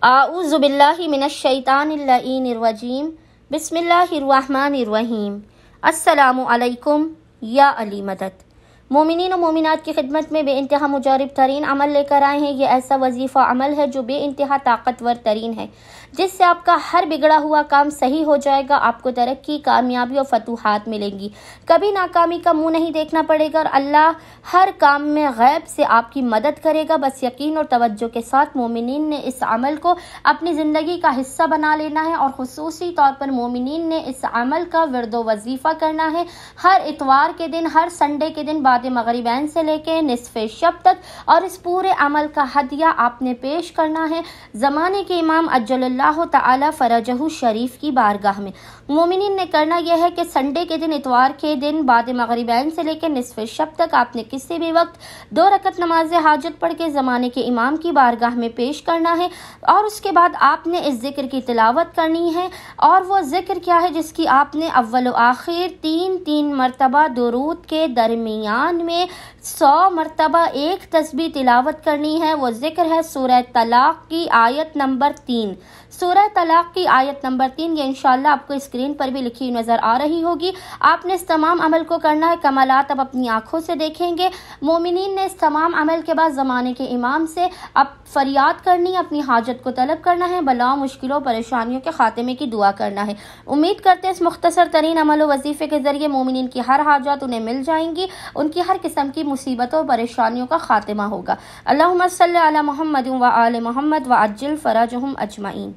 اعوذ باللہ من الشیطان اللعین الرجیم بسم اللہ الرحمن الرحیم۔ السلام علیکم یا علی مدد۔ مومنین و مومنات کی خدمت میں بے انتہا مجرب ترین عمل لے کر آئے ہیں۔ یہ ایسا وظیفہ عمل ہے جو بے انتہا طاقتور ترین ہے، جس سے آپ کا ہر بگڑا ہوا کام صحیح ہو جائے گا، آپ کو ترقی، کامیابی اور فتوحات ملیں گی، کبھی ناکامی کا منہ نہیں دیکھنا پڑے گا اور اللہ ہر کام میں غیب سے آپ کی مدد کرے گا۔ بس یقین اور توجہ کے ساتھ مومنین نے اس عمل کو اپنی زندگی کا حصہ بنا لینا ہے، اور خصوصی طور پر مومنین نے اس عمل کا ورد و وظیفہ کرنا ہے ہر اتوار کے دن، ہر سنڈے کے دن بعد مغربین سے لے کے نصف شب تک، اور اس پورے عمل کا ہدیہ آپ نے پیش کرنا ہے زمانے کے امام عجل اللہ تعالی فرجہ شریف کی بارگاہ میں۔ مومنین نے کرنا یہ ہے کہ سنڈے کے دن، اتوار کے دن بعد مغربین سے لے کے نصف شب تک آپ نے کسی بھی وقت 2 رکعت نماز حاجت پڑھ کے زمانے کے امام کی بارگاہ میں پیش کرنا ہے، اور اس کے بعد آپ نے اس ذکر کی تلاوت کرنی ہے۔ اور وہ ذکر کیا ہے؟ جس کی آپ نے اول و آخر 3 مرتبہ درود کے درمیان میں 100 مرتبہ ایک تسبیح تلاوت کرنی ہے۔ وہ ذکر ہے سورہ طلاق کی آیت نمبر 3۔ سورہ طلاق کی آیت نمبر 3، یہ انشاءاللہ آپ کو اسکرین پر بھی لکھی نظر آ رہی ہوگی۔ آپ نے اس تمام عمل کو کرنا ہے، کمالات اب اپنی آنکھوں سے دیکھیں گے۔ مومنین نے اس تمام عمل کے بعد زمانے کے امام سے اب فریاد کرنی ہے، اپنی حاجت کو طلب کرنا ہے، بلاؤں، مشکلوں، پریشانیوں کے خاتمے کی دعا کرنا ہے۔ امید کرتے ہیں اس مختصر ترین عمل و وظیفے کے ذریعے مومنین کی ہر حاجات انہیں مل جائیں گی، ان کی ہر قسم کی مصیبتوں و پریشانیوں کا خاتمہ ہوگا۔ اللہم صلی علی محمد و آل محمد وعجل فرجہم اجمعین۔